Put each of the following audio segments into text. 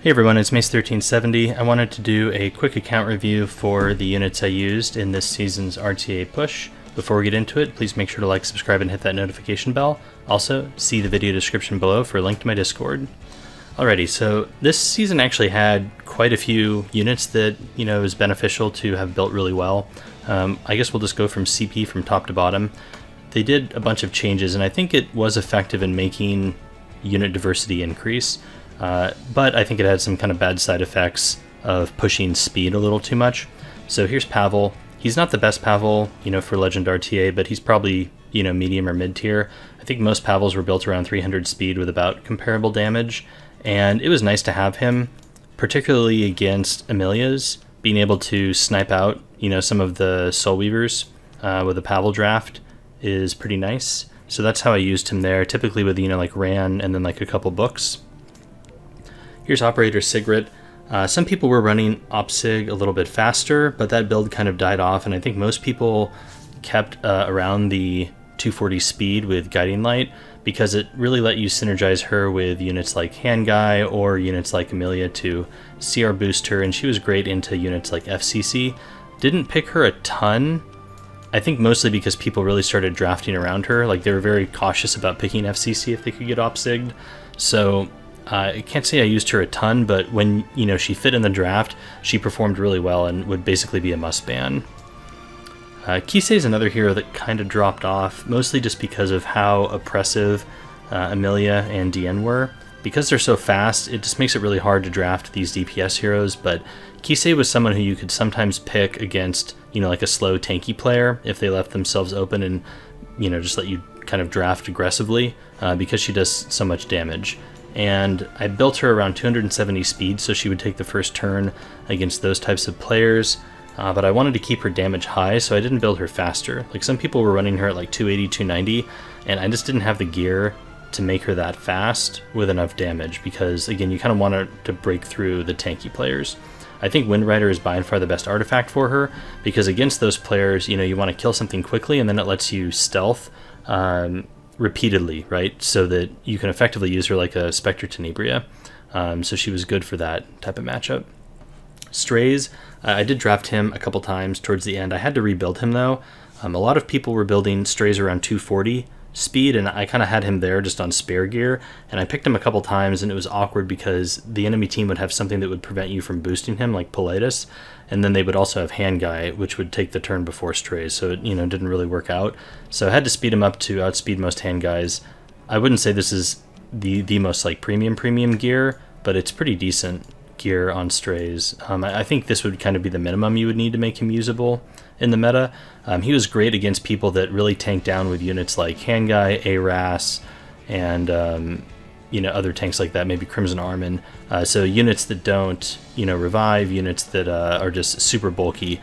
Hey everyone, it's Mace1370. I wanted to do a quick account review for the units I used in this season's RTA push. Before we get into it, please make sure to like, subscribe, and hit that notification bell. Also, see the video description below for a link to my Discord. Alrighty, so this season actually had quite a few units that, it was beneficial to have built really well. I guess we'll just go from CP from top to bottom. They did a bunch of changes, and I think it was effective in making unit diversity increase. But I think it had some kind of bad side effects of pushing speed a little too much. So here's Pavel. He's not the best Pavel, for Legend RTA, but he's probably, medium or mid tier. I think most Pavels were built around 300 speed with about comparable damage. And it was nice to have him, particularly against Amelia's, being able to snipe out, some of the Soul Weavers with a Pavel draft is pretty nice. So that's how I used him there, typically with, like Ran and then like a couple books. Here's Operator Sigrid. Some people were running OpSig a little bit faster, but that build kind of died off, and I think most people kept around the 240 speed with Guiding Light because it really let you synergize her with units like Handguy or units like Amelia to CR boost her, and she was great into units like FCC. Didn't pick her a ton, I think mostly because people really started drafting around her. Like, they were very cautious about picking FCC if they could get OpSigged. So I can't say I used her a ton, but when, she fit in the draft, she performed really well and would basically be a must ban. Kise is another hero that kind of dropped off, mostly just because of how oppressive Amelia and Diane were. Because they're so fast, it just makes it really hard to draft these DPS heroes, but Kise was someone who you could sometimes pick against, like a slow tanky player if they left themselves open and, just let you kind of draft aggressively because she does so much damage. And I built her around 270 speed so she would take the first turn against those types of players, but I wanted to keep her damage high, so I didn't build her faster. Like, some people were running her at like 280, 290, and I just didn't have the gear to make her that fast with enough damage because, again, you kind of want her to break through the tanky players. I think Windrider is by far the best artifact for her because against those players, you want to kill something quickly and then it lets you stealth repeatedly, right? So that you can effectively use her like a Spectre Tenebria. So she was good for that type of matchup. Strays, I did draft him a couple times towards the end. I had to rebuild him though. A lot of people were building Strays around 240 speed, and I kind of had him there just on spare gear, and I picked him a couple times, and it was awkward because the enemy team would have something that would prevent you from boosting him, like Politis, and then they would also have Handguy, which would take the turn before Strays, so it didn't really work out. So I had to speed him up to outspeed most Handguys. I wouldn't say this is the most like premium gear, but it's pretty decent gear on Strays. I think this would kind of be the minimum you would need to make him usable in the meta. He was great against people that really tank down with units like Handguy, Aras, and other tanks like that, maybe Crimson Armin. So units that don't revive, units that are just super bulky,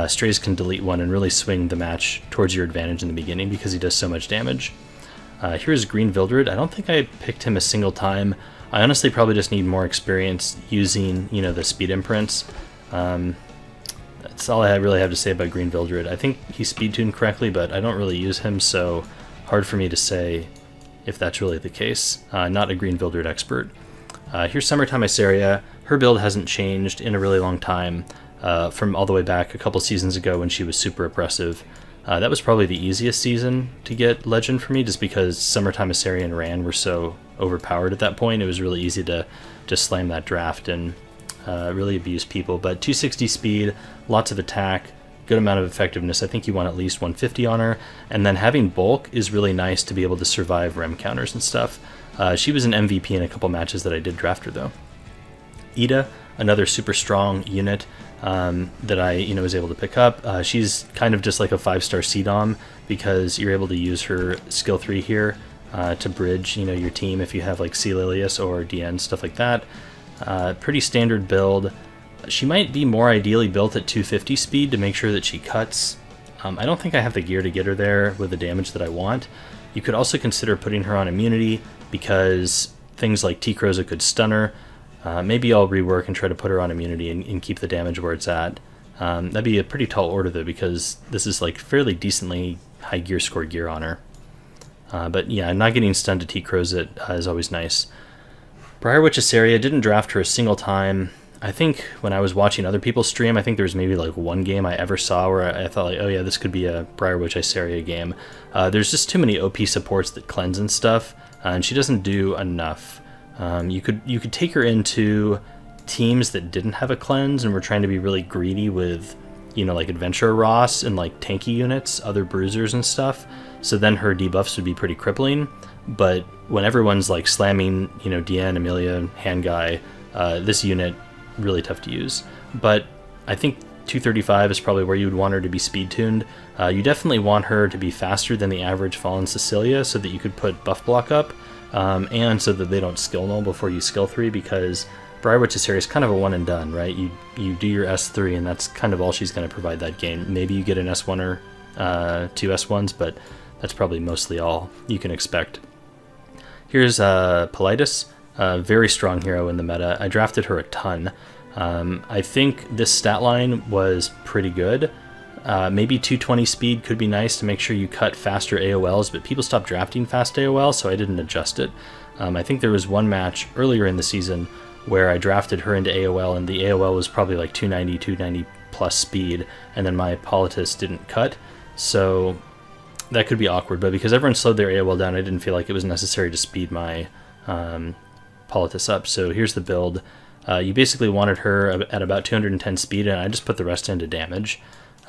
Strays can delete one and really swing the match towards your advantage in the beginning because he does so much damage. Here's Green Vildred. I don't think I picked him a single time. I honestly probably just need more experience using the speed imprints. That's all I really have to say about Green Vildred. I think he's speed tuned correctly, but I don't really use him, so hard for me to say if that's really the case. Not a Green Vildred expert. Here's Summertime Arya. Her build hasn't changed in a really long time, from all the way back a couple seasons ago when she was super oppressive. That was probably the easiest season to get Legend for me, just because Summertime Arya and Ran were so overpowered at that point. It was really easy to just slam that draft and really abuse people. But 260 speed, lots of attack, good amount of effectiveness. I think you want at least 150 on her. And then having bulk is really nice to be able to survive rem counters and stuff. She was an MVP in a couple matches that I did draft her though. Ida, another super strong unit that I was able to pick up. She's kind of just like a 5-star CDOM because you're able to use her skill 3 here to bridge your team if you have like C. Lilius or DN, stuff like that. Pretty standard build. She might be more ideally built at 250 speed to make sure that she cuts. I don't think I have the gear to get her there with the damage that I want. You could also consider putting her on immunity because things like T-Croza could stun her. Maybe I'll rework and try to put her on immunity and keep the damage where it's at. That'd be a pretty tall order though because this is like fairly decently high gear score gear on her. But yeah, not getting stunned to T-Croza is always nice. Briar Witch's Arya, didn't draft her a single time. I think when I was watching other people stream, I think there was maybe like one game I ever saw where I thought like, oh yeah, this could be a Briar Witch Arya game. There's just too many OP supports that cleanse and stuff, and she doesn't do enough. You could take her into teams that didn't have a cleanse and were trying to be really greedy with, like Adventurer Ross and like tanky units, other bruisers and stuff. So then her debuffs would be pretty crippling. But when everyone's like slamming, Diane, Amelia, Hand Guy, this unit, really tough to use. But I think 235 is probably where you would want her to be speed tuned. You definitely want her to be faster than the average Fallen Cecilia so that you could put buff block up, and so that they don't skill null before you skill 3, because Briar Witch's Arya is kind of a one and done, right? You do your S3 and that's kind of all she's going to provide that game. Maybe you get an S1 or 2 S1s, but that's probably mostly all you can expect. Here's Politis, a very strong hero in the meta. I drafted her a ton. I think this stat line was pretty good. Maybe 220 speed could be nice to make sure you cut faster AOLs, but people stopped drafting fast AOL, so I didn't adjust it. I think there was one match earlier in the season where I drafted her into AOL, and the AOL was probably like 290 plus speed, and then my Politis didn't cut, so that could be awkward. But because everyone slowed their AOL down, I didn't feel like it was necessary to speed my Politis up. So here's the build. You basically wanted her at about 210 speed, and I just put the rest into damage.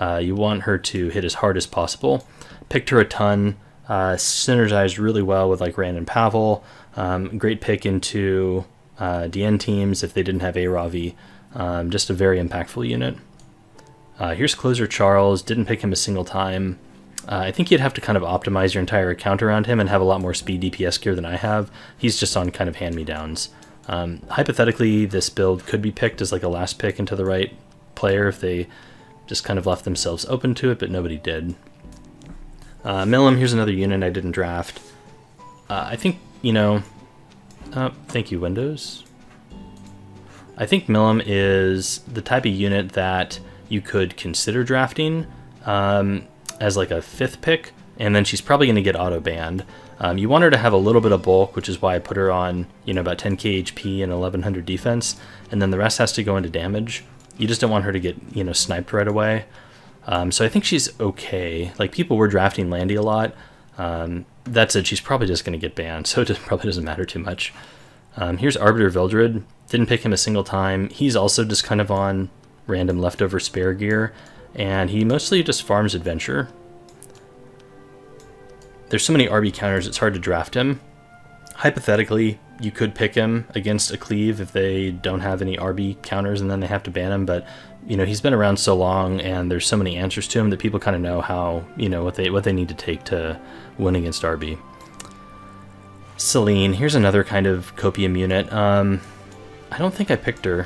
You want her to hit as hard as possible. Picked her a ton, synergized really well with like Rand and Pavel. Great pick into DN teams if they didn't have A-Ravi. Just a very impactful unit. Here's Closer Charles. Didn't pick him a single time. I think you'd have to kind of optimize your entire account around him and have a lot more speed DPS gear than I have. He's just on kind of hand-me-downs. Hypothetically, this build could be picked as like a last pick into the right player if they just kind of left themselves open to it, but nobody did. Milam, here's another unit I didn't draft. I think, thank you, Windows. I think Milam is the type of unit that you could consider drafting as like a 5th pick, and then she's probably going to get auto-banned. You want her to have a little bit of bulk, which is why I put her on, about 10k HP and 1100 defense, and then the rest has to go into damage. You just don't want her to get, sniped right away. So I think she's okay. Like, people were drafting Landy a lot. That said, she's probably just going to get banned, so it probably doesn't matter too much. Here's Arbiter Vildred. Didn't pick him a single time. He's also just kind of on random leftover spare gear, and he mostly just farms adventure. There's so many RB counters, it's hard to draft him. Hypothetically, you could pick him against a cleave if they don't have any RB counters and then they have to ban him, but he's been around so long and there's so many answers to him that people kind of know how, what they need to take to win against RB. Celine, here's another kind of copium unit. I don't think I picked her,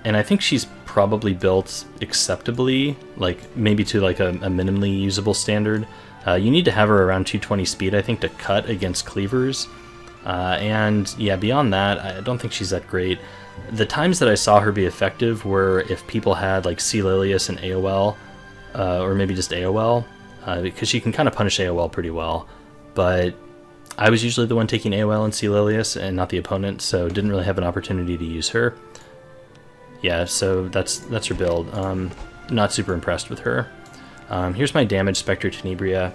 and I think she's probably built acceptably, like maybe to like a minimally usable standard. You need to have her around 220 speed, I think, to cut against cleavers. And yeah, beyond that, I don't think she's that great. The times that I saw her be effective were if people had like C. Lilius and AOL, or maybe just AOL, because she can kind of punish AOL pretty well. But I was usually the one taking AOL and C. Lilius and not the opponent, so didn't really have an opportunity to use her. Yeah, so that's her build. Not super impressed with her. Here's my damage Spectre Tenebria.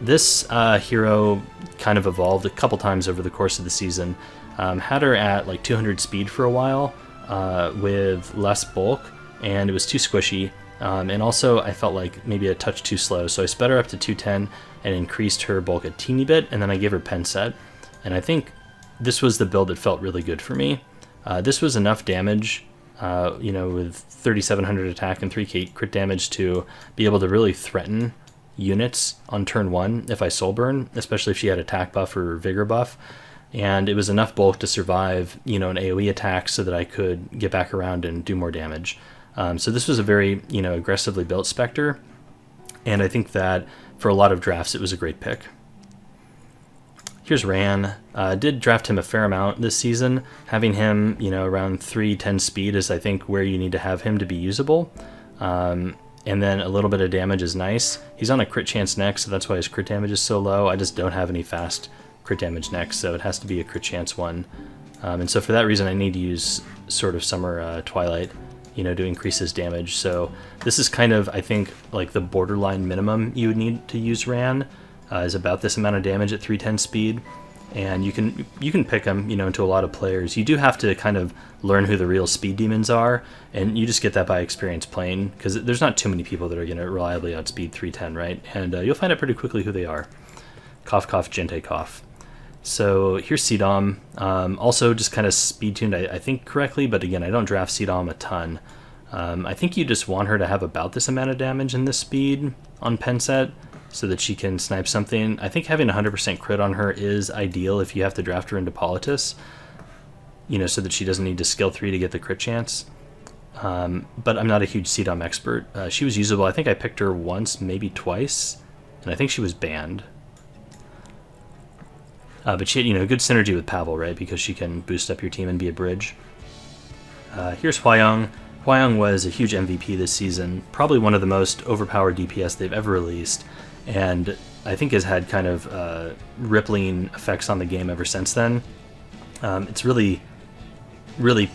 This hero kind of evolved a couple times over the course of the season. Had her at like 200 speed for a while with less bulk, and it was too squishy. And also I felt like maybe a touch too slow, so I sped her up to 210 and increased her bulk a teeny bit, and then I gave her pen set. And I think this was the build that felt really good for me. This was enough damage, with 3700 attack and 3k crit damage to be able to really threaten units on turn 1 if I soul burn, especially if she had attack buff or vigor buff. And it was enough bulk to survive, an AoE attack so that I could get back around and do more damage. So this was a very, aggressively built Spectre, and I think that for a lot of drafts it was a great pick. Here's Ran. Did draft him a fair amount this season. Having him, around 310 speed is, I think, where you need to have him to be usable. And then a little bit of damage is nice. He's on a crit chance next, so that's why his crit damage is so low. I just don't have any fast crit damage next, so it has to be a crit chance one. And so for that reason I need to use sort of Summer Twilight, to increase his damage. So this is kind of, I think, like the borderline minimum you would need to use Ran, is about this amount of damage at 310 speed. And you can pick them, into a lot of players. You do have to kind of learn who the real speed demons are, and you just get that by experience playing, because there's not too many people that are going to reliably outspeed 310, right? And you'll find out pretty quickly who they are. Cough, cough, gente, cough. So here's Cdom. Also just kind of speed tuned, I think, correctly, but again, I don't draft Cdom a ton. I think you just want her to have about this amount of damage in this speed on pen set, so that she can snipe something. I think having 100% crit on her is ideal if you have to draft her into Politis, so that she doesn't need to skill 3 to get the crit chance. But I'm not a huge Cdom expert. She was usable. I think I picked her once, maybe twice, and I think she was banned. But she had, good synergy with Pavel, right? Because she can boost up your team and be a bridge. Here's Hwayoung. Hwayoung was a huge MVP this season, probably one of the most overpowered DPS they've ever released, and I think has had kind of rippling effects on the game ever since then. It's really, really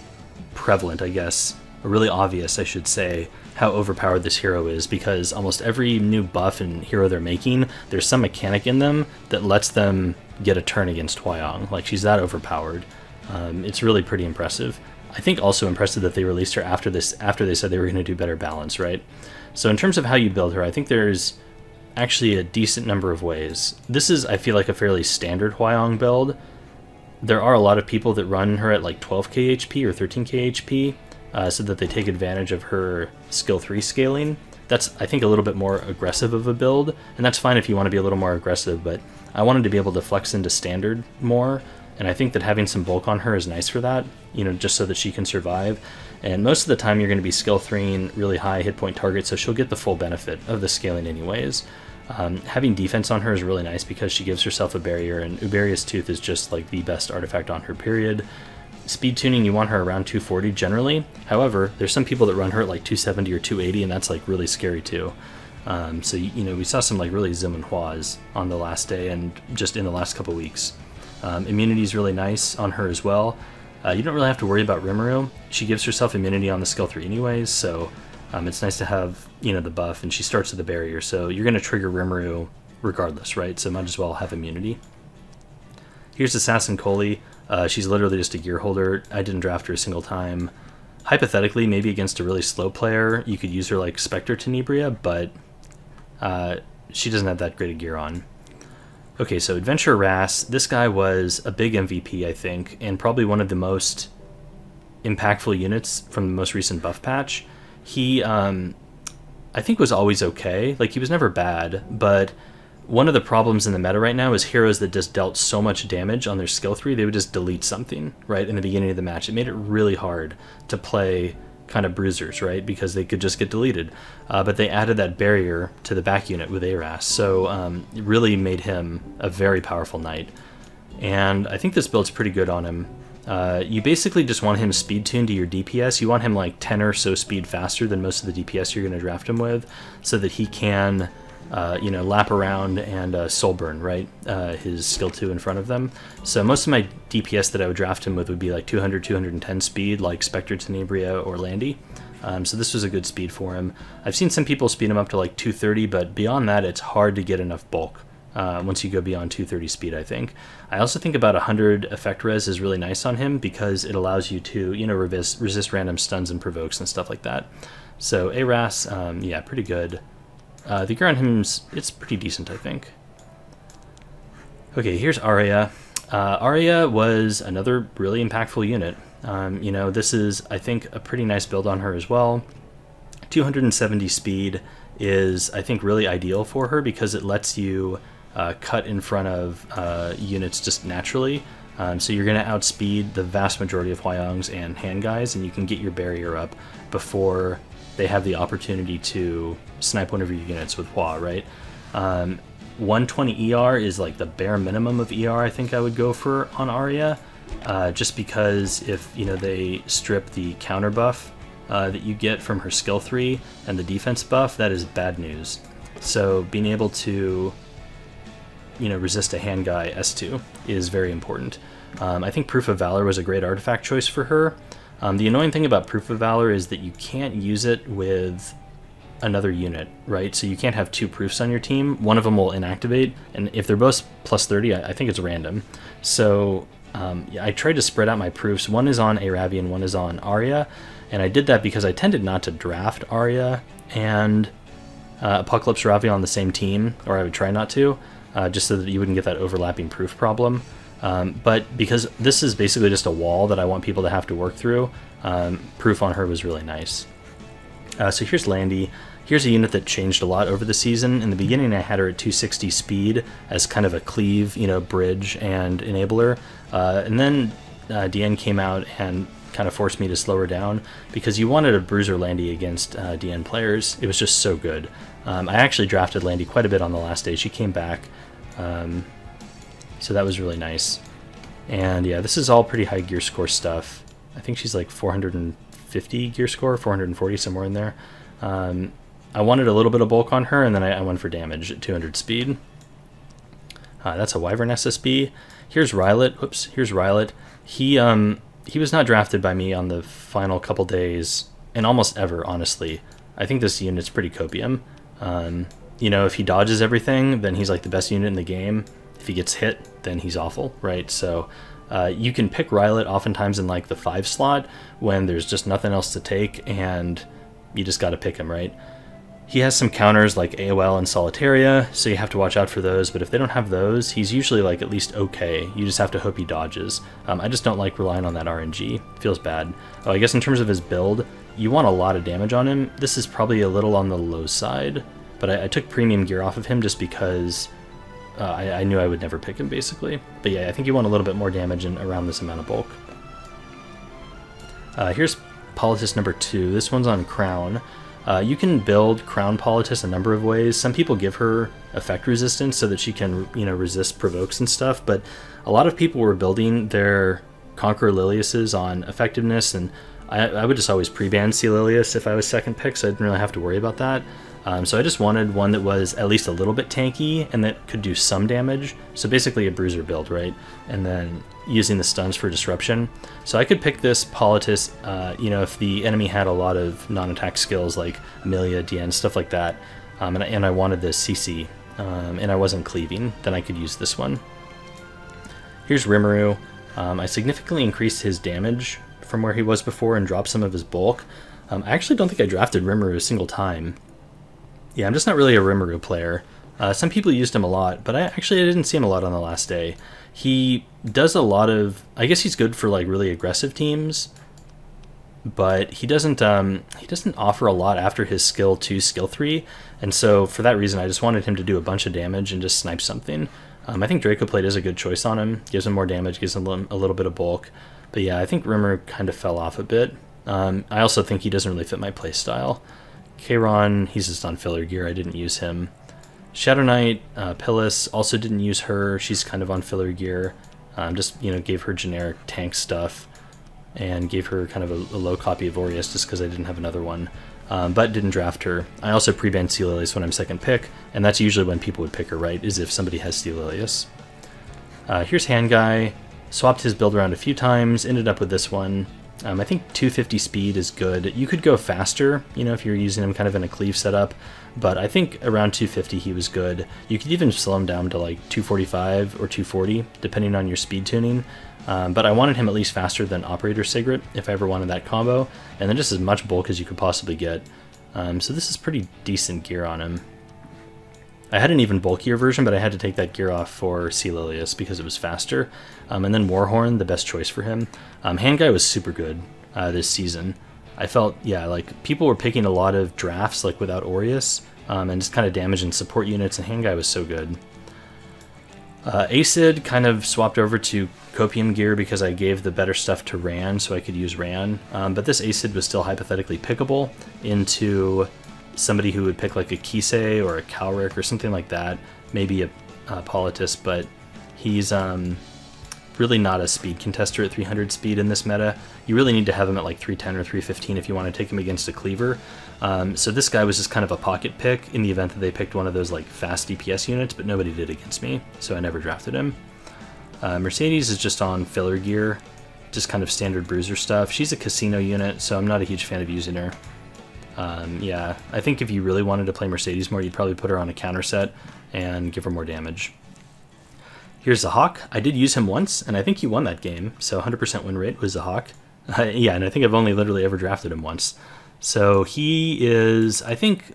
prevalent, I guess, or really obvious, I should say, how overpowered this hero is, because almost every new buff and hero they're making, there's some mechanic in them that lets them get a turn against Hwayoung. Like, she's that overpowered. It's really pretty impressive. I think also impressive that they released her after they said they were going to do better balance, right? So in terms of how you build her, I think there's actually a decent number of ways. This is, I feel like, a fairly standard Hwayoung build. There are a lot of people that run her at like 12k HP or 13k HP, so that they take advantage of her skill 3 scaling. That's, I think, a little bit more aggressive of a build, and that's fine if you want to be a little more aggressive, but I wanted to be able to flex into standard more, and I think that having some bulk on her is nice for that, just so that she can survive. And most of the time you're going to be skill 3ing really high hit point targets, so she'll get the full benefit of the scaling anyways. Having defense on her is really nice because she gives herself a barrier, and Uberia's Tooth is just like the best artifact on her, period. Speed tuning, you want her around 240 generally. However, there's some people that run her at like 270 or 280, and that's like really scary too. So we saw some like really Zim and Hwas on the last day and just in the last couple weeks. Immunity is really nice on her as well. You don't really have to worry about Rimuru. She gives herself immunity on the skill 3 anyways, so it's nice to have the buff, and she starts with the barrier, so you're going to trigger Rimuru regardless, right? So might as well have immunity. Here's Assassin Koli. She's literally just a gear holder. I didn't draft her a single time. Hypothetically, maybe against a really slow player, you could use her like Spectre Tenebria, but she doesn't have that great a gear on. Okay, so Adventure Ras, this guy was a big MVP, I think, and probably one of the most impactful units from the most recent buff patch. He, I think, was always okay. Like, he was never bad, but one of the problems in the meta right now is heroes that just dealt so much damage on their skill 3, they would just delete something, right, in the beginning of the match. It made it really hard to play kind of bruisers, right, because they could just get deleted. But they added that barrier to the back unit with Aras, so it really made him a very powerful knight. And I think this build's pretty good on him. You basically just want him speed tuned to your DPS. You want him like 10 or so speed faster than most of the DPS you're going to draft him with, so that he can lap around and soul burn, right? His skill 2 in front of them. So most of my DPS that I would draft him with would be like 200, 210 speed, like Spectre Tenebria or Landy. So this was a good speed for him. I've seen some people speed him up to like 230, but beyond that, it's hard to get enough bulk once you go beyond 230 speed, I think. I also think about 100 effect res is really nice on him because it allows you to, resist random stuns and provokes and stuff like that. So Aras, yeah, pretty good. The gear on him, it's pretty decent, I think. Okay, here's Arya. Arya was another really impactful unit. This is, I think, a pretty nice build on her as well. 270 speed is, I think, really ideal for her because it lets you cut in front of units just naturally. So you're going to outspeed the vast majority of Hwayoungs and hand guys, and you can get your barrier up before they have the opportunity to snipe one of your units with Hwa, right? 120 ER is like the bare minimum of ER I think I would go for on Arya, just because if they strip the counter buff that you get from her skill 3 and the defense buff, that is bad news. So being able to resist a hand guy S2 is very important. I think Proof of Valor was a great artifact choice for her. The annoying thing about Proof of Valor is that you can't use it with another unit, right? So you can't have two proofs on your team. One of them will inactivate, and if they're both plus 30, I think it's random. So yeah, I tried to spread out my proofs. One is on Aravian, one is on Arya, and I did that because I tended not to draft Arya and Apocalypse Ravi on the same team, or I would try not to, just so that you wouldn't get that overlapping proof problem. But because this is basically just a wall that I want people to have to work through, proof on her was really nice. So here's Landy. Here's a unit that changed a lot over the season. In the beginning, I had her at 260 speed as kind of a cleave, bridge and enabler. And then DN came out and kind of forced me to slow her down because you wanted a bruiser Landy against DN players. It was just so good. I actually drafted Landy quite a bit on the last day. She came back. So that was really nice. And yeah, this is all pretty high gear score stuff. I think she's like 450 gear score, 440, somewhere in there. I wanted a little bit of bulk on her, and then I went for damage at 200 speed. That's a Wyvern SSB. Here's Rylet. Whoops, here's Rylet. He was not drafted by me on the final couple days, and almost ever, honestly. I think this unit's pretty copium. If he dodges everything, then he's like the best unit in the game. If he gets hit, then he's awful, right? So you can pick Rylet oftentimes in like the 5 slot when there's just nothing else to take, and you just got to pick him, right? He has some counters like AOL and Solitaria, so you have to watch out for those, but if they don't have those, he's usually like at least okay. You just have to hope he dodges. I just don't like relying on that RNG. It feels bad. I guess in terms of his build, you want a lot of damage on him. This is probably a little on the low side, but I took premium gear off of him just because I knew I would never pick him, basically. But yeah, I think you want a little bit more damage and around this amount of bulk. Here's Politis number 2. This one's on Crown. You can build Crown Politis a number of ways. Some people give her effect resistance so that she can, resist provokes and stuff, but a lot of people were building their Conker Liliuses on effectiveness, and I would just always pre-ban C. Lilius if I was second pick, so I didn't really have to worry about that. So I just wanted one that was at least a little bit tanky and that could do some damage. So basically a bruiser build, right? And then using the stuns for disruption. So I could pick this Politis, if the enemy had a lot of non-attack skills like Amelia, DN, stuff like that, and I wanted the CC, and I wasn't cleaving, then I could use this one. Here's Rimuru. I significantly increased his damage from where he was before and dropped some of his bulk. I actually don't think I drafted Rimuru a single time. Yeah, I'm just not really a Rimuru player. Some people used him a lot, but I didn't see him a lot on the last day. He does a lot of... I guess he's good for like really aggressive teams, but he doesn't offer a lot after his skill 2, skill 3, and so for that reason I just wanted him to do a bunch of damage and just snipe something. I think Dracoplate is a good choice on him. Gives him more damage, gives him a little bit of bulk. But yeah, I think Rimuru kind of fell off a bit. I also think he doesn't really fit my playstyle. Kayron, he's just on filler gear. I didn't use him. Shadow Knight, Pillis, also didn't use her. She's kind of on filler gear. Just gave her generic tank stuff and gave her kind of a low copy of Aureus just because I didn't have another one. But didn't draft her. I also pre-banned C. Lilius when I'm second pick, and that's usually when people would pick her, right? Is if somebody has C. Lilius. Here's Hand Guy. Swapped his build around a few times. Ended up with this one. I think 250 speed is good. You could go faster, if you're using him kind of in a cleave setup, but I think around 250 he was good. You could even slow him down to like 245 or 240, depending on your speed tuning. But I wanted him at least faster than Operator Sigrid if I ever wanted that combo, and then just as much bulk as you could possibly get. So this is pretty decent gear on him. I had an even bulkier version, but I had to take that gear off for C. Lilius because it was faster. And then Warhorn, the best choice for him. Hand Guy was super good this season. I felt, like people were picking a lot of drafts like without Aureus, and just kind of damage and support units, and Hand Guy was so good. Acid kind of swapped over to Copium gear because I gave the better stuff to Ran, so I could use Ran. But this Acid was still hypothetically pickable into somebody who would pick like a Kise or a Calric or something like that, maybe a Politis, but he's really not a speed contester at 300 speed in this meta. You really need to have him at like 310 or 315 if you want to take him against a cleaver. So this guy was just kind of a pocket pick in the event that they picked one of those like fast DPS units, but nobody did against me, so I never drafted him. Mercedes is just on filler gear, just kind of standard bruiser stuff. She's a casino unit, so I'm not a huge fan of using her. Yeah, I think if you really wanted to play Mercedes more, you'd probably put her on a counter set and give her more damage. Here's the Hawk. I did use him once, and I think he won that game, so 100% win rate was the Hawk. Yeah, and I think I've only literally ever drafted him once. So he is, I think,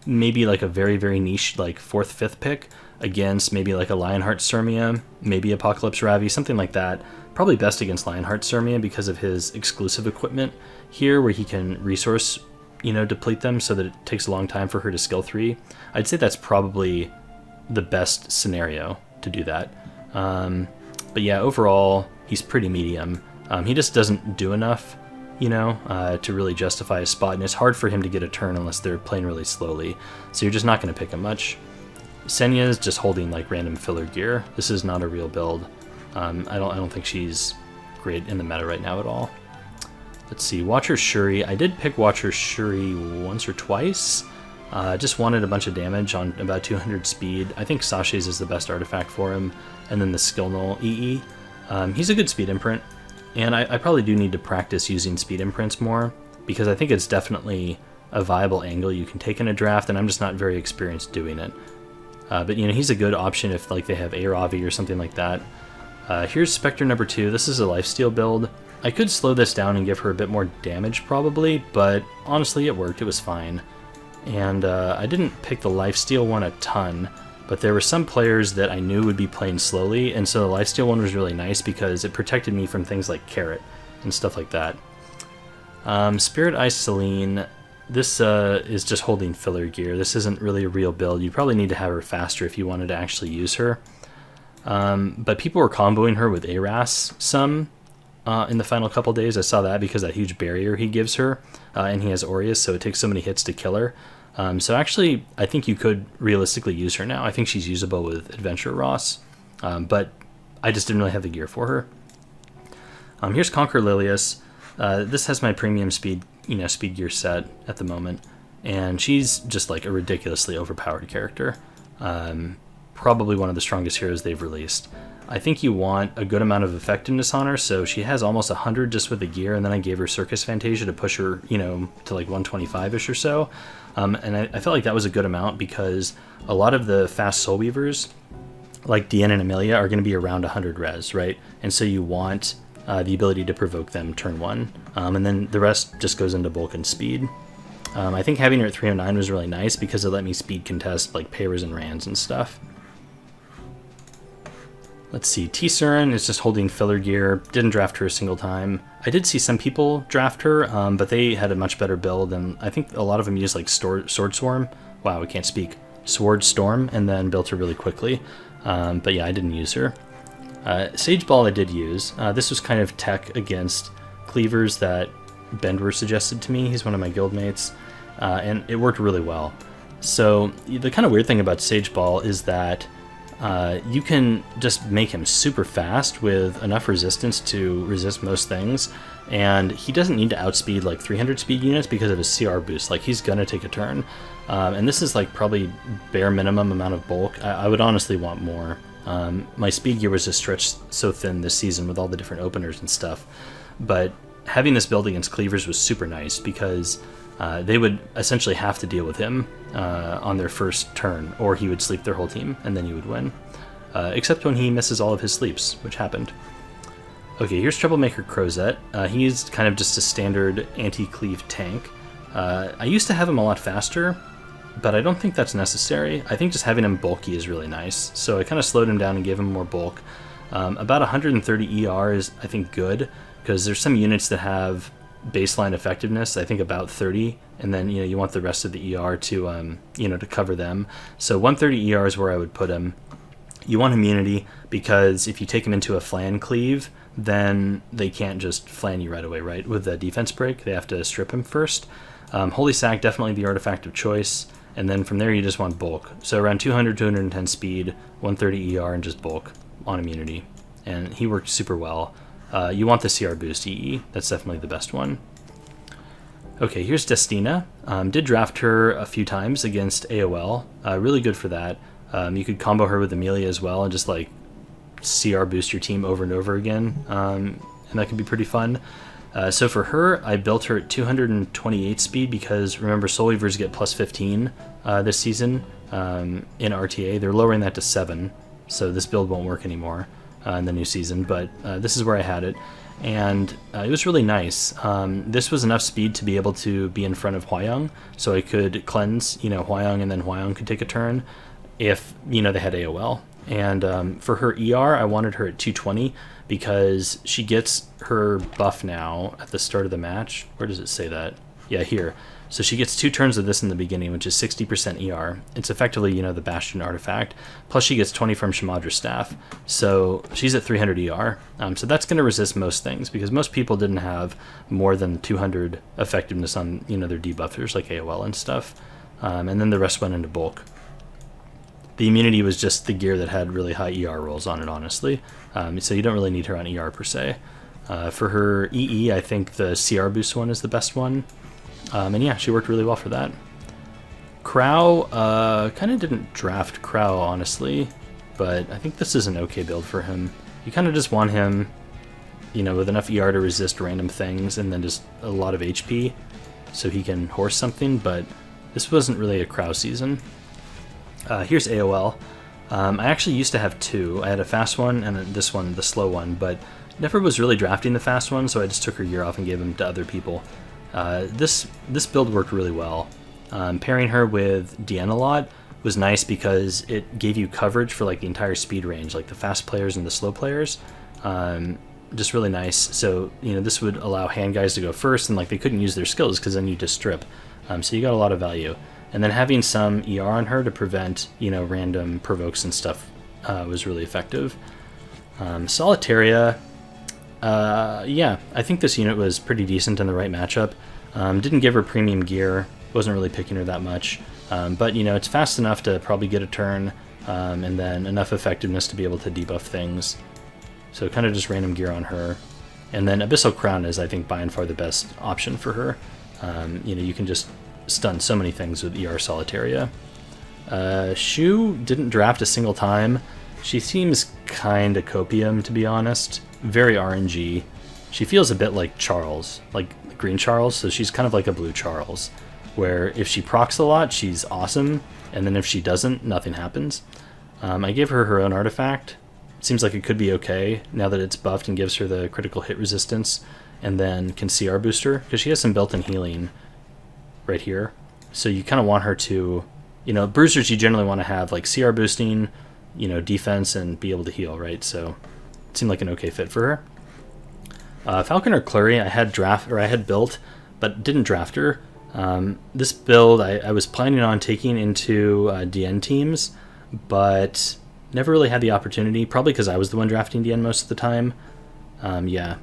maybe like a very, very niche, like 4th, 5th pick against maybe like a Lionheart Sirmia, maybe Apocalypse Ravi, something like that. Probably best against Lionheart Sirmia because of his exclusive equipment here where he can resource, deplete them so that it takes a long time for her to skill 3. I'd say that's probably the best scenario to do that. But yeah, overall, he's pretty medium. He just doesn't do enough, to really justify a spot, and it's hard for him to get a turn unless they're playing really slowly, so you're just not going to pick him much. Senya is just holding like random filler gear. This is not a real build. I don't think she's great in the meta right now at all. Let's see, Watcher Shuri. I did pick Watcher Shuri once or twice. Just wanted a bunch of damage on about 200 speed. I think Sasha's is the best artifact for him, and then the skill null EE. He's a good speed imprint, and I probably do need to practice using speed imprints more, because I think it's definitely a viable angle you can take in a draft, and I'm just not very experienced doing it. But he's a good option if like they have a Ravi or something like that. Here's Spectre number 2. This is a lifesteal build. I could slow this down and give her a bit more damage probably, but honestly it worked, it was fine. And I didn't pick the lifesteal one a ton, but there were some players that I knew would be playing slowly, and so the lifesteal one was really nice because it protected me from things like Carrot and stuff like that. Spirit Ice Celine, this is just holding filler gear. This isn't really a real build. You probably need to have her faster if you wanted to actually use her. But people were comboing her with Aras some in the final couple days. I saw that because that huge barrier he gives her, and he has Aureus, so it takes so many hits to kill her. So actually, I think you could realistically use her now. I think she's usable with Adventure Ross, but I just didn't really have the gear for her. Here's Conker Lilius. This has my premium speed, speed gear set at the moment, and she's just like a ridiculously overpowered character. Probably one of the strongest heroes they've released. I think you want a good amount of effectiveness on her, so she has almost 100 just with the gear, and then I gave her Circus Fantasia to push her, to like 125-ish or so. And I felt like that was a good amount because a lot of the fast Soul Weavers, like Deanna and Amelia, are going to be around 100 res, right? And so you want the ability to provoke them turn 1, and then the rest just goes into bulk and speed. I think having her at 309 was really nice because it let me speed contest like Payers and Rands and stuff. Let's see, T-Surin is just holding filler gear. Didn't draft her a single time. I did see some people draft her, but they had a much better build, and I think a lot of them used like Sword Storm. Wow, I can't speak. Sword Storm, and then built her really quickly. But yeah, I didn't use her. Sage Ball I did use. This was kind of tech against cleavers that Bendwer suggested to me. He's one of my guildmates, and it worked really well. So the kind of weird thing about Sage Ball is that you can just make him super fast with enough resistance to resist most things, and he doesn't need to outspeed like 300 speed units because of his CR boost. Like, he's gonna take a turn, and this is like probably bare minimum amount of bulk. I would honestly want more. My speed gear was just stretched so thin this season with all the different openers and stuff, but having this build against cleavers was super nice because they would essentially have to deal with him on their first turn, or he would sleep their whole team, and then you would win. Except when he misses all of his sleeps, which happened. Okay, here's Troublemaker Crozet. He's kind of just a standard anti-cleave tank. I used to have him a lot faster, but I don't think that's necessary. I think just having him bulky is really nice, so I kind of slowed him down and gave him more bulk. About 130 ER is, I think, good, because there's some units that have baseline effectiveness, I think about 30, and then you want the rest of the ER to to cover them. So 130 ER is where I would put him. You want immunity because if you take him into a flan cleave, then they can't just flan you right away, right? With the defense break, they have to strip him first. Holy Sack, definitely the artifact of choice, and then from there you just want bulk. So around 200, 210 speed, 130 ER, and just bulk on immunity. And he worked super well. You want the CR boost EE. That's definitely the best one. Okay, here's Destina. Did draft her a few times against AOL. Really good for that. You could combo her with Amelia as well and just like CR boost your team over and over again, and that can be pretty fun. So for her, I built her at 228 speed because remember Soul Weavers get plus 15 this season in RTA. They're lowering that to 7, so this build won't work anymore in the new season, but this is where I had it. And it was really nice. This was enough speed to be able to be in front of Hwayoung, so I could cleanse, Hwayoung, and then Hwayoung could take a turn if, they had AOL. And for her ER, I wanted her at 220 because she gets her buff now at the start of the match. Where does it say that? Yeah, here. So she gets 2 turns of this in the beginning, which is 60% ER. It's effectively, the Bastion artifact. Plus she gets 20 from Shamadra's Staff. So she's at 300 ER. So that's going to resist most things because most people didn't have more than 200 effectiveness on, their debuffers like AOL and stuff. And then the rest went into bulk. The immunity was just the gear that had really high ER rolls on it, honestly. So you don't really need her on ER per se. For her EE, I think the CR boost one is the best one. And yeah, she worked really well for that. Crow, kind of didn't draft Crow, honestly, but I think this is an okay build for him. You kind of just want him, with enough ER to resist random things and then just a lot of HP so he can horse something, but this wasn't really a Crow season. Here's AOL. I actually used to have 2. I had a fast one and then this one, the slow one, but never was really drafting the fast one, so I just took her gear off and gave them to other people. This build worked really well. Pairing her with Diana a lot was nice because it gave you coverage for like the entire speed range, like the fast players and the slow players. Just really nice. So this would allow hand guys to go first, and like they couldn't use their skills because then you just strip. So you got a lot of value. And then having some ER on her to prevent random provokes and stuff was really effective. Solitaria. Yeah, I think this unit was pretty decent in the right matchup. Didn't give her premium gear, wasn't really picking her that much, but it's fast enough to probably get a turn, and then enough effectiveness to be able to debuff things. So kind of just random gear on her. And then Abyssal Crown is, I think, by and far the best option for her. You can just stun so many things with ER Solitaria. Shu didn't draft a single time. She seems kind of copium, to be honest. Very RNG. She feels a bit like Charles, like Green Charles, so she's kind of like a Blue Charles, where if she procs a lot, she's awesome, and then if she doesn't, nothing happens. I gave her her own artifact. Seems like it could be okay, now that it's buffed and gives her the critical hit resistance, and then can CR booster, because she has some built-in healing right here. So you kind of want her to, bruisers you generally want to have like CR boosting, defense, and be able to heal, right? So it seemed like an okay fit for her. Falconer Clury I had built, but didn't draft her. This build I was planning on taking into DN teams, but never really had the opportunity, probably because I was the one drafting DN most of the time. Yeah,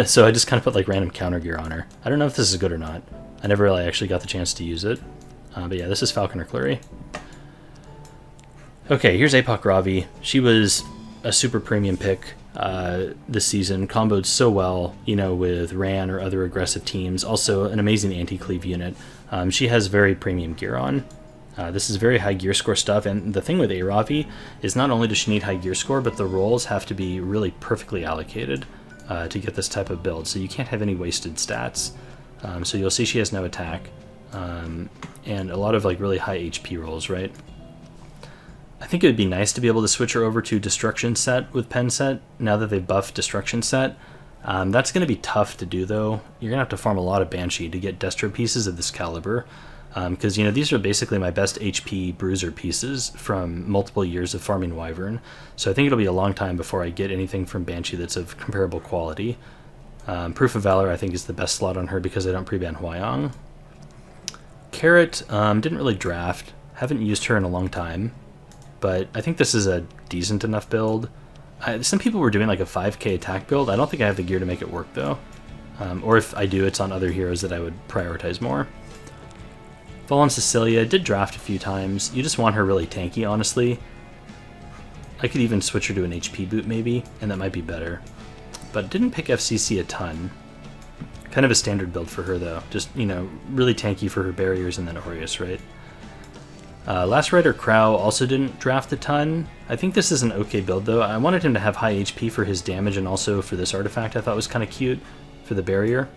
so I just kind of put like random counter gear on her. I don't know if this is good or not. I never really actually got the chance to use it. But yeah, this is Falconer Clury. Okay, here's Apoc Ravi. She was a super premium pick this season, comboed so well, with Ran or other aggressive teams. Also an amazing anti-cleave unit. She has very premium gear on. This is very high gear score stuff, and the thing with Ravi is not only does she need high gear score, but the rolls have to be really perfectly allocated to get this type of build, so you can't have any wasted stats. So you'll see she has no attack, and a lot of like really high HP rolls, right? I think it would be nice to be able to switch her over to Destruction Set with Pen Set, now that they've buffed Destruction Set. That's going to be tough to do, though. You're going to have to farm a lot of Banshee to get Destro pieces of this caliber, because these are basically my best HP Bruiser pieces from multiple years of farming Wyvern, so I think it'll be a long time before I get anything from Banshee that's of comparable quality. Proof of Valor I think is the best slot on her because I don't pre-ban Hwayoung. Carrot, didn't really draft, haven't used her in a long time, but I think this is a decent enough build. Some people were doing like a 5k attack build. I don't think I have the gear to make it work though. Or if I do, it's on other heroes that I would prioritize more. Fallen Cecilia did draft a few times. You just want her really tanky, honestly. I could even switch her to an HP boot maybe, and that might be better. But didn't pick FCC a ton. Kind of a standard build for her though. Just, really tanky for her barriers and then Aureus, right? Last Rider Crow also didn't draft a ton. I think this is an okay build though. I wanted him to have high HP for his damage and also for this artifact I thought was kind of cute for the barrier.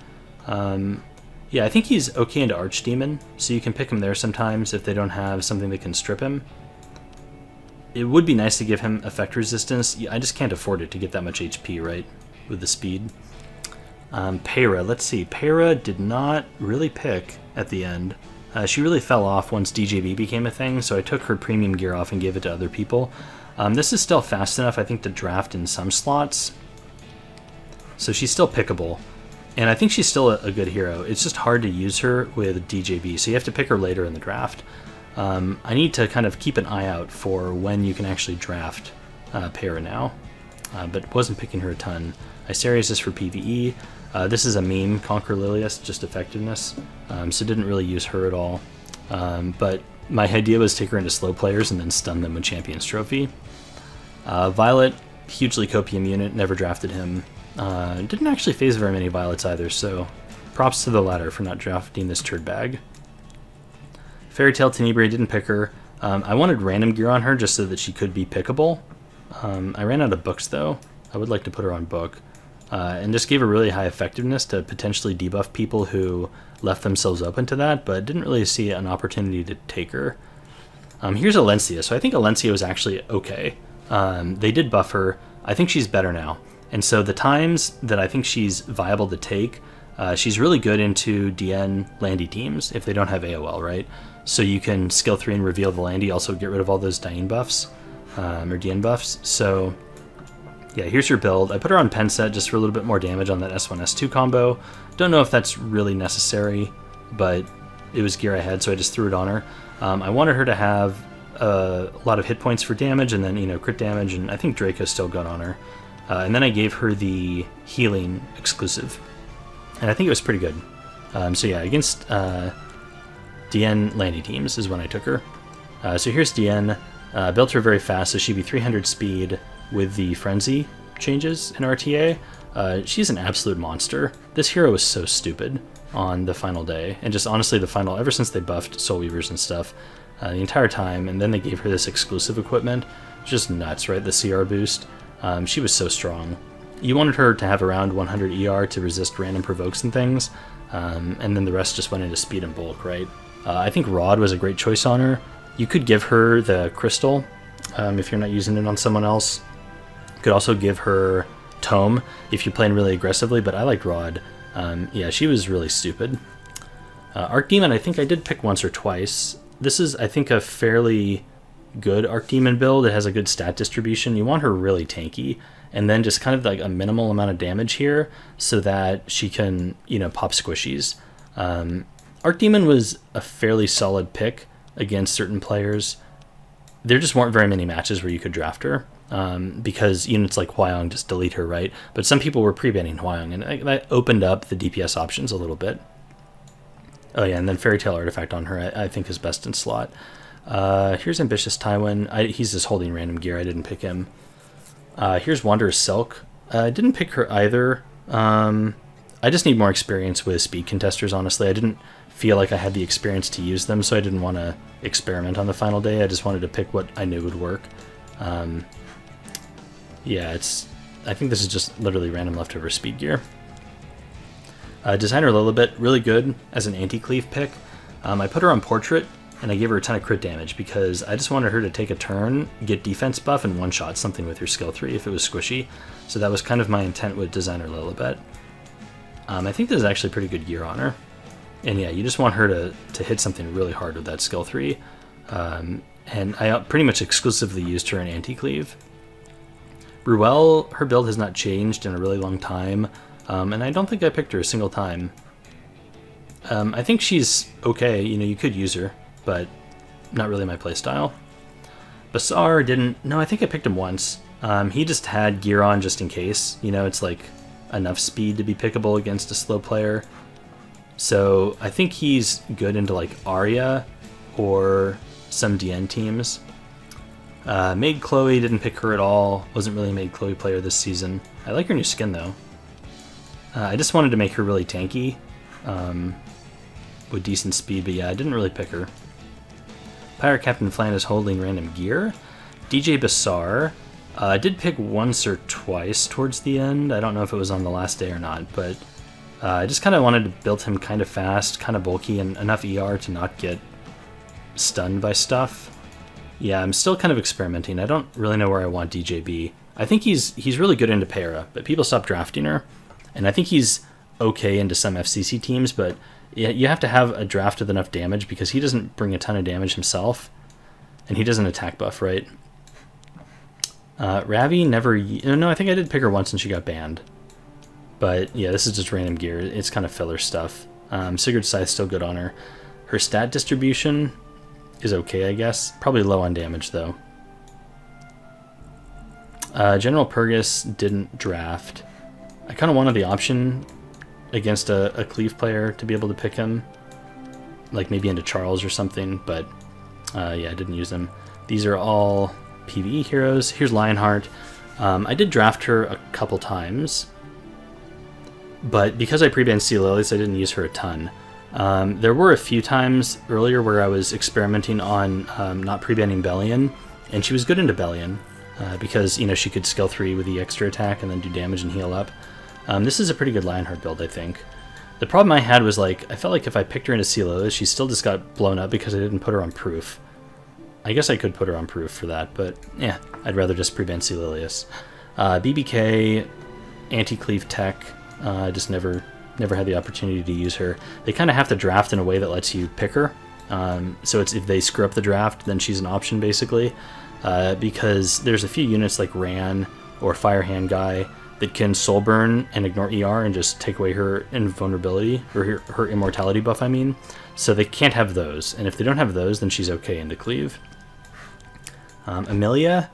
Yeah, I think he's okay into Archdemon, so you can pick him there sometimes if they don't have something that can strip him. It would be nice to give him effect resistance. I just can't afford it to get that much HP, right, with the speed. Para, let's see. Para did not really pick at the end. She really fell off once DJB became a thing, so I took her premium gear off and gave it to other people. This is still fast enough, I think, to draft in some slots. So she's still pickable. And I think she's still a good hero. It's just hard to use her with DJB, so you have to pick her later in the draft. I need to kind of keep an eye out for when you can actually draft Para now, but wasn't picking her a ton. Isarius is for PvE. This is a meme, Conker Lilius, just effectiveness, so didn't really use her at all. But my idea was take her into slow players and then stun them with Champion's Trophy. Violet, hugely copium unit, never drafted him. Didn't actually phase very many Violets either, so props to the latter for not drafting this turd bag. Fairy Tail Tenebrae, didn't pick her. I wanted random gear on her just so that she could be pickable. I ran out of books though. I would like to put her on book. And just gave her really high effectiveness to potentially debuff people who left themselves open to that, but didn't really see an opportunity to take her. Here's Alensia. So I think Alensia was actually okay. They did buff her. I think she's better now. And so the times that I think she's viable to take, she's really good into DN Landy teams if they don't have AOL, right? So you can skill 3 and reveal the Landy, also get rid of all those Diane buffs, or DN buffs. So yeah, here's your build. I put her on pen set just for a little bit more damage on that S1, S2 combo. Don't know if that's really necessary, but it was gear I had, so I just threw it on her. I wanted her to have a lot of hit points for damage, and then, you know, crit damage, and I think Draco's still good on her. And then I gave her the healing exclusive, and I think it was pretty good. So yeah, against DN Landy teams is when I took her. So here's DN. Built her very fast, so she'd be 300 speed with the Frenzy changes in RTA. She's an absolute monster. This hero is so stupid on the final day, and just honestly the final, ever since they buffed Soul Weavers and stuff, the entire time, and then they gave her this exclusive equipment. Just nuts, right? The CR boost. She was so strong. You wanted her to have around 100 ER to resist random provokes and things, and then the rest just went into speed and bulk, right? I think Rod was a great choice on her. You could give her the Crystal if you're not using it on someone else. You could also give her Tome if you're playing really aggressively, but I liked Rod. Yeah, she was really stupid. Archdemon, I think I did pick once or twice. This is, I think, a fairly good Archdemon build. It has a good stat distribution. You want her really tanky, and then just kind of like a minimal amount of damage here so that she can, you know, pop squishies. Archdemon was a fairly solid pick against certain players. There just weren't very many matches where you could draft her, because units like Hwyong just delete her, right? But some people were pre-banning Hwyong, and that opened up the DPS options a little bit. Oh yeah, and then Fairy Tail Artifact on her I think is best in slot. Here's Ambitious Tywin. He's just holding random gear. I didn't pick him. Here's Wanderer's Silk. I didn't pick her either. I just need more experience with speed contesters, honestly. I didn't feel like I had the experience to use them, so I didn't want to experiment on the final day. I just wanted to pick what I knew would work. Yeah, I think this is just literally random leftover speed gear. Designer Lilibet, really good as an anti-cleave pick. I put her on Portrait, and I gave her a ton of crit damage because I just wanted her to take a turn, get defense buff, and one-shot something with her skill 3 if it was squishy. So that was kind of my intent with Designer Lilibet. I think this is actually pretty good gear on her. And yeah, you just want her to hit something really hard with that skill 3. And I pretty much exclusively used her in anti-cleave. Ruel, her build has not changed in a really long time, and I don't think I picked her a single time. I think she's okay, you know, you could use her, but not really my playstyle. Basar didn't... No, I think I picked him once. He just had gear on just in case. You know, it's like enough speed to be pickable against a slow player. So I think he's good into like Arya or some DN teams. Maid Chloe, didn't pick her at all. Wasn't really a Maid Chloe player this season. I like her new skin though. I just wanted to make her really tanky with decent speed, but yeah, I didn't really pick her. Pirate Captain Flan is holding random gear. DJ Bassar, I did pick once or twice towards the end. I don't know if it was on the last day or not, but I just kind of wanted to build him kind of fast, kind of bulky, and enough ER to not get stunned by stuff. Yeah, I'm still kind of experimenting. I don't really know where I want DJB. I think he's really good into Para, but people stop drafting her, and I think he's okay into some FCC teams, but you have to have a draft with enough damage because he doesn't bring a ton of damage himself, and he doesn't attack buff, right? Ravi never... No, I think I did pick her once and she got banned. But yeah, this is just random gear. It's kind of filler stuff. Sigurd's Scythe's still good on her. Her stat distribution is okay, I guess. Probably low on damage, though. General Purgus didn't draft. I kind of wanted the option against a Cleave player to be able to pick him. Like maybe into Charles or something, but yeah, I didn't use him. These are all PvE heroes. Here's Lionheart. I did draft her a couple times, but because I pre-banned Kise Lilius, I didn't use her a ton. There were a few times earlier where I was experimenting on not pre-banning Bellion, and she was good into Bellion because, you know, she could skill 3 with the extra attack and then do damage and heal up. This is a pretty good Lionheart build, I think. The problem I had was, like, I felt like if I picked her into Kise Lilius, she still just got blown up because I didn't put her on proof. I guess I could put her on proof for that, but yeah, I'd rather just pre-ban Kise Lilius. BBK, anti-cleave tech, just never had the opportunity to use her. They kind of have to draft in a way that lets you pick her. So it's if they screw up the draft, then she's an option, basically. Because there's a few units like Ran or Firehand Guy that can soul burn and ignore ER and just take away her invulnerability, or her immortality buff, I mean. So they can't have those, and if they don't have those, then she's okay into cleave. Amelia,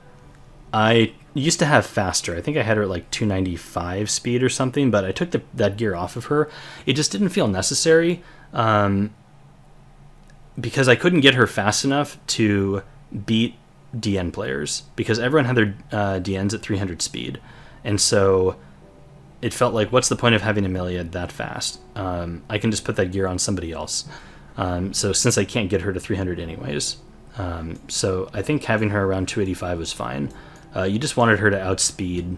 I used to have faster. I think I had her at like 295 speed or something, but I took that gear off of her. It just didn't feel necessary because I couldn't get her fast enough to beat DN players, because everyone had their DNs at 300 speed. And so it felt like, what's the point of having Amelia that fast? I can just put that gear on somebody else. So since I can't get her to 300 anyways. So I think having her around 285 was fine. You just wanted her to outspeed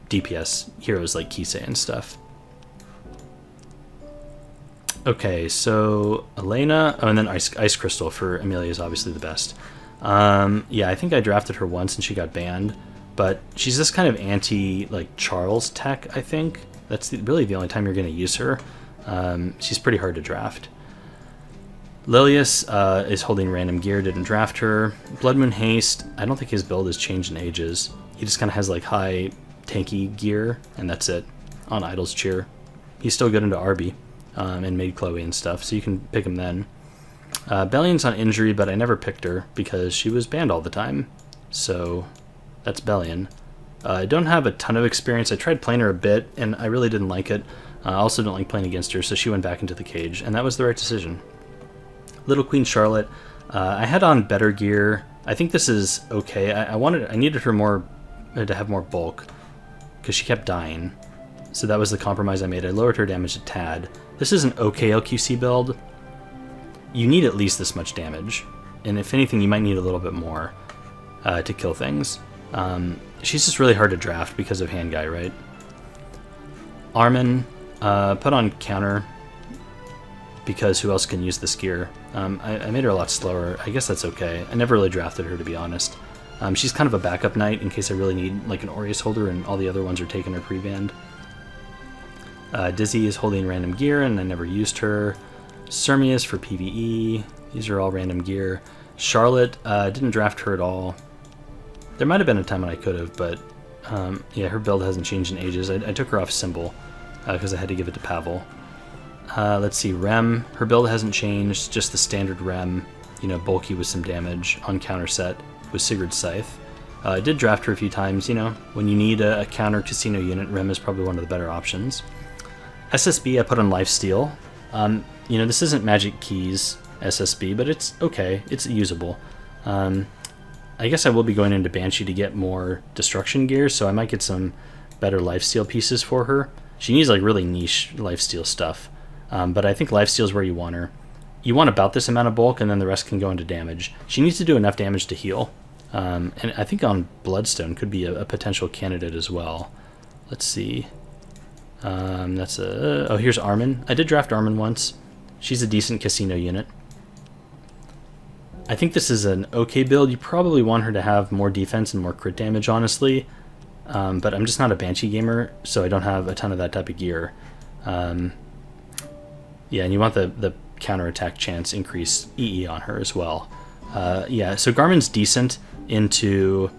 DPS heroes like Kise and stuff. Okay, so Elena... Oh, and then Ice Crystal for Amelia is obviously the best. Yeah, I think I drafted her once and she got banned. But she's this kind of like Charles tech, I think. That's really the only time you're going to use her. She's pretty hard to draft. Lilius is holding random gear, didn't draft her. Blood Moon Haste, I don't think his build has changed in ages. He just kind of has like high tanky gear, and that's it, on Idol's Cheer. He's still good into Arby and made Chloe and stuff, so you can pick him then. Bellion's on injury, but I never picked her because she was banned all the time. So that's Bellion. I don't have a ton of experience. I tried playing her a bit, and I really didn't like it. I also don't like playing against her, so she went back into the cage, and that was the right decision. Little Queen Charlotte, I had on better gear. I think this is okay. I needed her more to have more bulk because she kept dying. So that was the compromise I made. I lowered her damage a tad. This is an okay LQC build. You need at least this much damage, and if anything, you might need a little bit more to kill things. She's just really hard to draft because of Hand Guy, right? Armin, put on counter because who else can use this gear? I made her a lot slower. I guess that's okay. I never really drafted her, to be honest. She's kind of a backup knight in case I really need like an Aureus holder and all the other ones are taking her pre-banned. Dizzy is holding random gear and I never used her. Sermius for PvE. These are all random gear. Charlotte, didn't draft her at all. There might have been a time when I could have, but yeah, her build hasn't changed in ages. I took her off Symbol because I had to give it to Pavel. Let's see, Rem. Her build hasn't changed, just the standard Rem, you know, bulky with some damage on counter set with Sigurd's Scythe. I did draft her a few times, you know, when you need a counter casino unit, Rem is probably one of the better options. SSB I put on Lifesteal. You know, this isn't Magic Keys SSB, but it's okay, it's usable. I guess I will be going into Banshee to get more destruction gear, so I might get some better lifesteal pieces for her. She needs like really niche lifesteal stuff, but I think lifesteal is where you want her. you want about this amount of bulk, and then the rest can go into damage. She needs to do enough damage to heal. And I think on Bloodstone could be a potential candidate as well. Let's see. That's a... Oh, here's Armin. I did draft Armin once. She's a decent casino unit. I think this is an okay build. You probably want her to have more defense and more crit damage, honestly. But I'm just not a Banshee gamer, so I don't have a ton of that type of gear. Yeah, and you want the counterattack chance increase EE on her as well. Yeah, so Garmin's decent into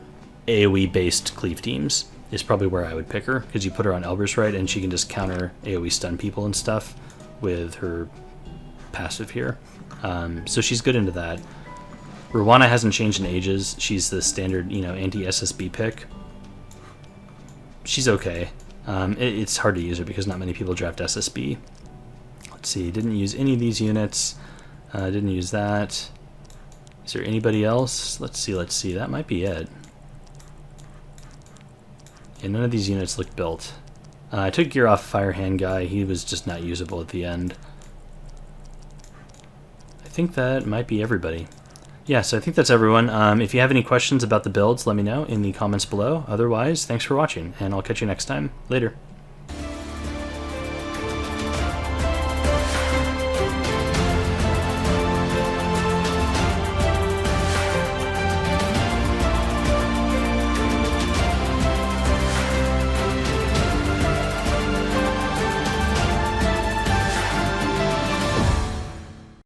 AoE-based cleave teams is probably where I would pick her, because you put her on Elber's Right, and she can just counter AoE stun people and stuff with her passive here. So she's good into that. Rwana hasn't changed in ages. She's the standard, anti-SSB pick. She's okay. It's hard to use her because not many people draft SSB. Let's see, didn't use any of these units. Didn't use that. Is there anybody else? Let's see. That might be it. Yeah, none of these units look built. I took gear off Firehand guy. He was just not usable at the end. I think that might be everybody. Yeah, so I think that's everyone. If you have any questions about the builds, let me know in the comments below. Otherwise, thanks for watching, and I'll catch you next time. Later.